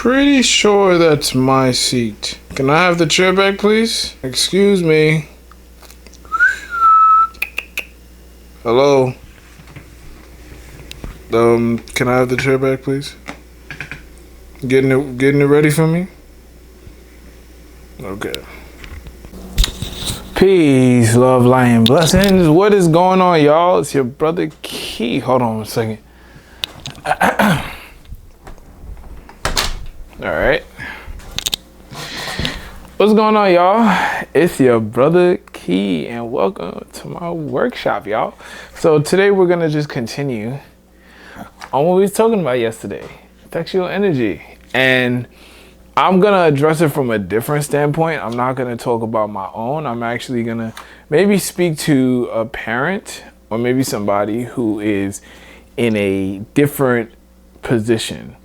pretty sure that's my seat. Can I have the chair back, please? Excuse me. Hello? Can I have the chair back, please? Getting it ready for me? Okay. Peace, love, light, and blessings. What is going on, y'all? It's your brother Key. Hold on a second. All right. What's going on, y'all? It's your brother Key, and welcome to my workshop, y'all. So today we're gonna just continue on what we was talking about yesterday, sexual energy, and I'm gonna address it from a different standpoint. I'm not gonna talk about my own. I'm actually gonna maybe speak to a parent or maybe somebody who is in a different position.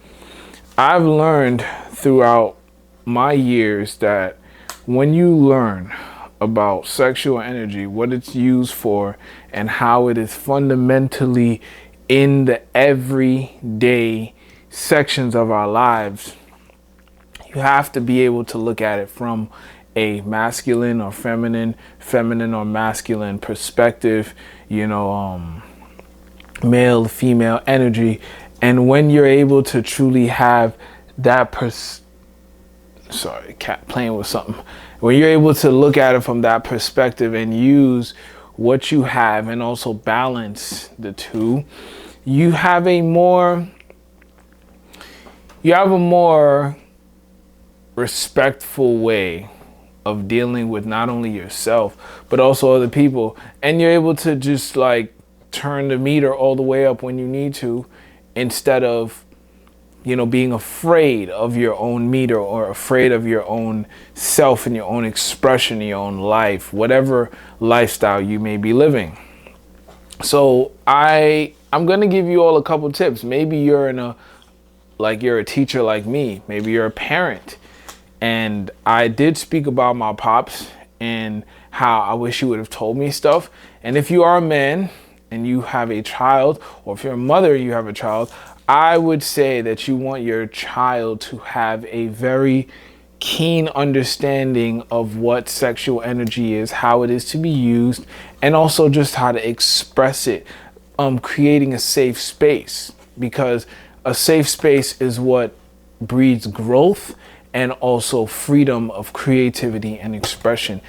I've learned throughout my years that when you learn about sexual energy, what it's used for, and how it is fundamentally in the everyday sections of our lives, you have to be able to look at it from a masculine or feminine or masculine perspective, male, female energy. And when you're able to truly have that sorry, cat playing with something. When you're able to look at it from that perspective and use what you have and also balance the two, you have a more respectful way of dealing with not only yourself but also other people, and you're able to just like turn the meter all the way up when you need to, instead of being afraid of your own meter or afraid of your own self and your own expression, your own life, whatever lifestyle you may be living. So I'm gonna give you all a couple tips. Maybe you're you're a teacher like me, maybe you're a parent. And I did speak about my pops and how I wish you would have told me stuff. And if you are a man and you have a child, or if you're a mother, you have a child, I would say that you want your child to have a very keen understanding of what sexual energy is, how it is to be used, and also just how to express it, creating a safe space, because a safe space is what breeds growth and also freedom of creativity and expression,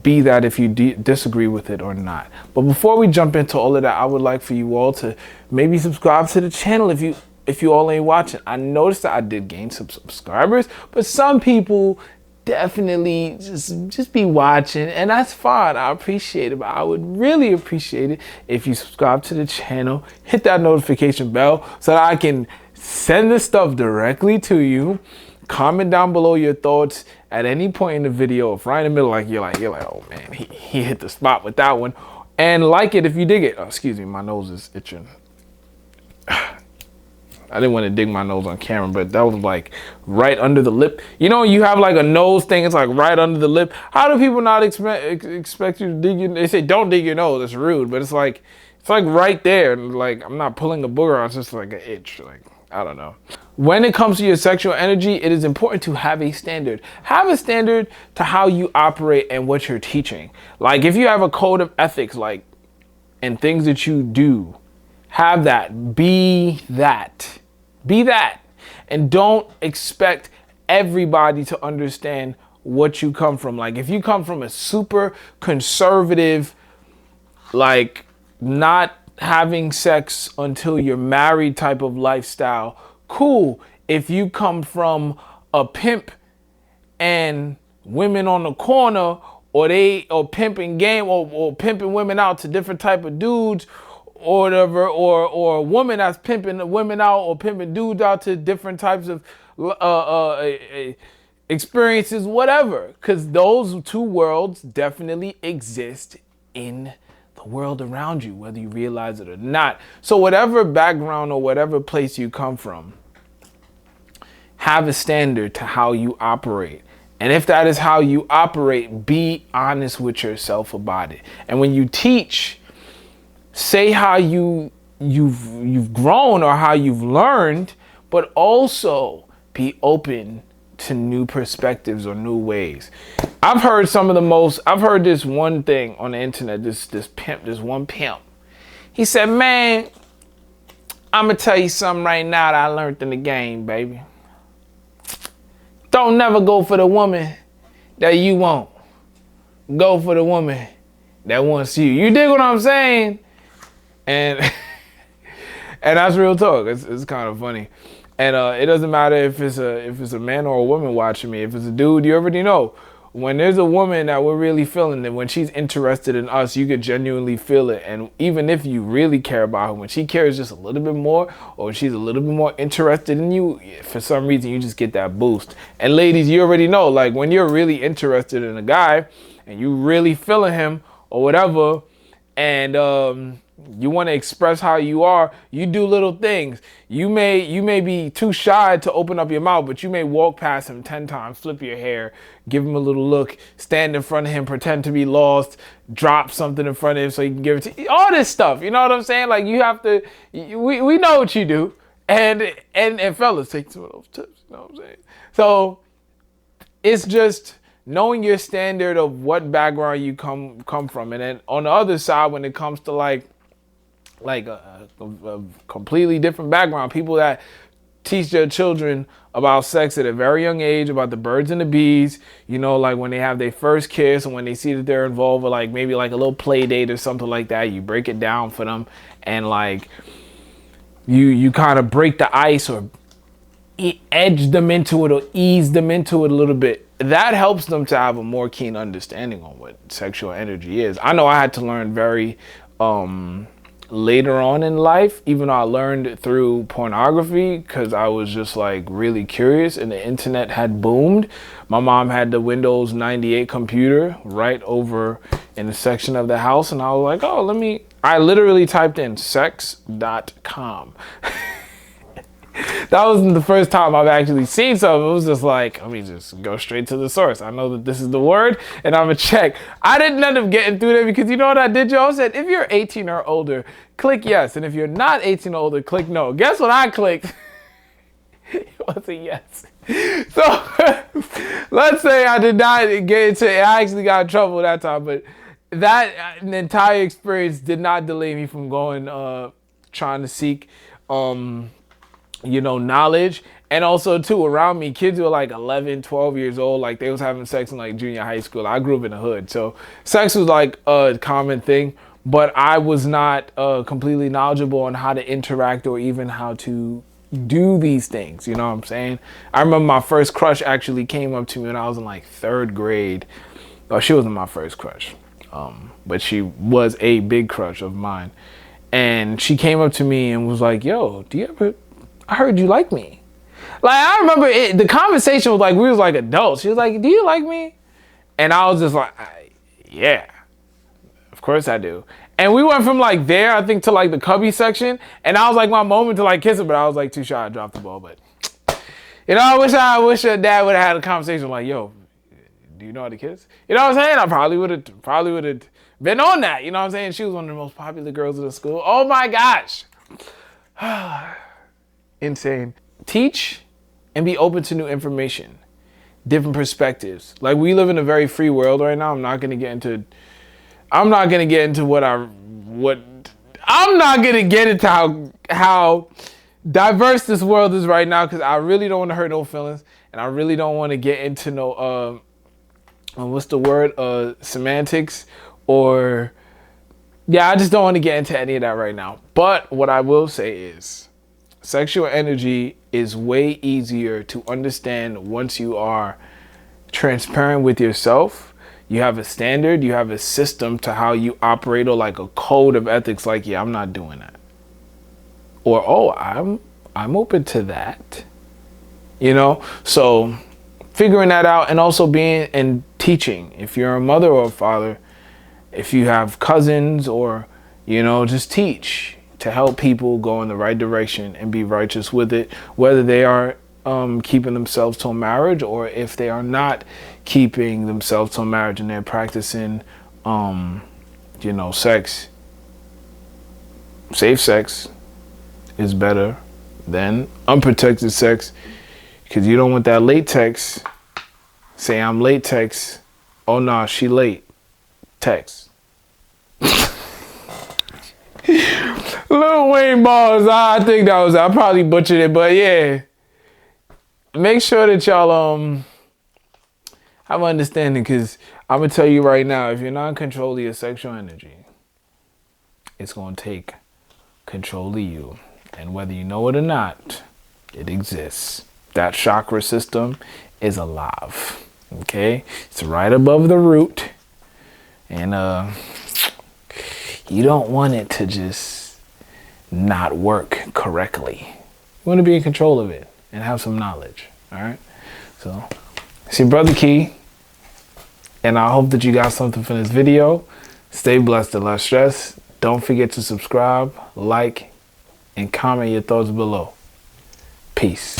be that if you disagree with it or not. But before we jump into all of that, I would like for you all to maybe subscribe to the channel if you all ain't watching. I noticed that I did gain some subscribers, but some people definitely just be watching, and that's fine. I appreciate it, but I would really appreciate it if you subscribe to the channel, hit that notification bell so that I can send this stuff directly to you. Comment down below your thoughts at any point in the video. If right in the middle, you're like, oh man, he hit the spot with that one. And like it if you dig it. Oh, excuse me, my nose is itching. I didn't want to dig my nose on camera, but that was like right under the lip. You have like a nose thing, it's like right under the lip. How do people not expect you to dig your, they say don't dig your nose, it's rude, but it's like right there. Like I'm not pulling a booger on, it's just like an itch. Like, I don't know. When it comes to your sexual energy, it is important to have a standard. Have a standard to how you operate and what you're teaching. Like if you have a code of ethics, and things that you do, have that. Be that. Be that. And don't expect everybody to understand what you come from. Like if you come from a super conservative, not having sex until you're married type of lifestyle, cool. If you come from a pimp and women on the corner, or pimping game, or pimping women out to different type of dudes, or whatever, or a woman that's pimping women out or pimping dudes out to different types of experiences, whatever, because those two worlds definitely exist in the world around you, whether you realize it or not. So whatever background or whatever place you come from, have a standard to how you operate. And if that is how you operate, be honest with yourself about it. And when you teach, say how you've grown or how you've learned, but also be open to new perspectives or new ways. I've heard this one thing on the internet, this one pimp. He said, man, I'm gonna tell you something right now that I learned in the game, baby. Don't never go for the woman that you want. Go for the woman that wants you. You dig what I'm saying? And and that's real talk. It's kind of funny. And it doesn't matter if it's a man or a woman watching me. If it's a dude, you already know. When there's a woman that we're really feeling, and when she's interested in us, you could genuinely feel it. And even if you really care about her, when she cares just a little bit more, or when she's a little bit more interested in you, for some reason you just get that boost. And ladies, you already know, like when you're really interested in a guy and you really feeling him or whatever, and you want to express how you are, you do little things. You may be too shy to open up your mouth, but you may walk past him 10 times, flip your hair, give him a little look, stand in front of him, pretend to be lost, drop something in front of him so you can give it to you. All this stuff, you know what I'm saying? Like you have to, we know what you do. And fellas, take some of those tips, you know what I'm saying? So it's just knowing your standard of what background you come from. And then on the other side, when it comes to like a completely different background, people that teach their children about sex at a very young age, about the birds and the bees, you know, like when they have their first kiss and when they see that they're involved with like maybe like a little play date or something like that, you break it down for them and like you kind of break the ice or edge them into it or ease them into it a little bit. That helps them to have a more keen understanding on what sexual energy is. I know I had to learn very later on in life, even though I learned through pornography because I was just like really curious and the internet had boomed. My mom had the Windows 98 computer right over in the section of the house and I was like, oh, I literally typed in sex.com. That wasn't the first time I've actually seen something. It was just like, let me just go straight to the source. I know that this is the word and I'm gonna check. I didn't end up getting through there because you know what I did, Joe? I said, if you're 18 or older, click yes. And if you're not 18 or older, click no. Guess what I clicked? It was a yes. So let's say I did not get into it. I actually got in trouble that time, but that entire experience did not delay me from going, trying to seek, knowledge. And also too, around me, kids were like 11, 12 years old. Like they was having sex in like junior high school. I grew up in the hood. So sex was like a common thing, but I was not completely knowledgeable on how to interact or even how to do these things. You know what I'm saying? I remember my first crush actually came up to me when I was in like 3rd grade. Oh, she wasn't my first crush, but she was a big crush of mine. And she came up to me and was like, yo, I heard you like me. Like, I remember the conversation was like, we was like adults. She was like, do you like me? And I was just like, yeah, of course I do. And we went from like there, I think, to like the cubby section. And I was like, my moment to like kiss her, but I was like too shy to drop the ball. But, I wish her dad would have had a conversation like, yo, do you know how to kiss? You know what I'm saying? I probably would have been on that. You know what I'm saying? She was one of the most popular girls in the school. Oh my gosh. Insane. Teach and be open to new information, different perspectives. Like we live in a very free world right now. I'm not gonna get into how diverse this world is right now because I really don't want to hurt no feelings and I really don't want to get into no semantics or I just don't want to get into any of that right now. But what I will say is sexual energy is way easier to understand once you are transparent with yourself. You have a standard, you have a system to how you operate or like a code of ethics like, yeah, I'm not doing that. Or, oh, I'm open to that. So figuring that out and also being and teaching. If you're a mother or a father, if you have cousins or, just teach to help people go in the right direction and be righteous with it, whether they are keeping themselves till marriage or if they are not keeping themselves till marriage and they're practicing, sex. Safe sex is better than unprotected sex. Because you don't want that latex. Say I'm latex. Oh no, she late. Text. Lil Wayne balls. I think that was, I probably butchered it, but yeah. Make sure that y'all have understanding, because I'm gonna tell you right now, if you're not in control of your sexual energy, it's gonna take control of you. And whether you know it or not, it exists. That chakra system is alive. Okay? It's right above the root. And you don't want it to just not work correctly. You want to be in control of it and have some knowledge. Alright? So it's your brother Key. And I hope that you got something from this video. Stay blessed and less stress. Don't forget to subscribe, like, and comment your thoughts below. Peace.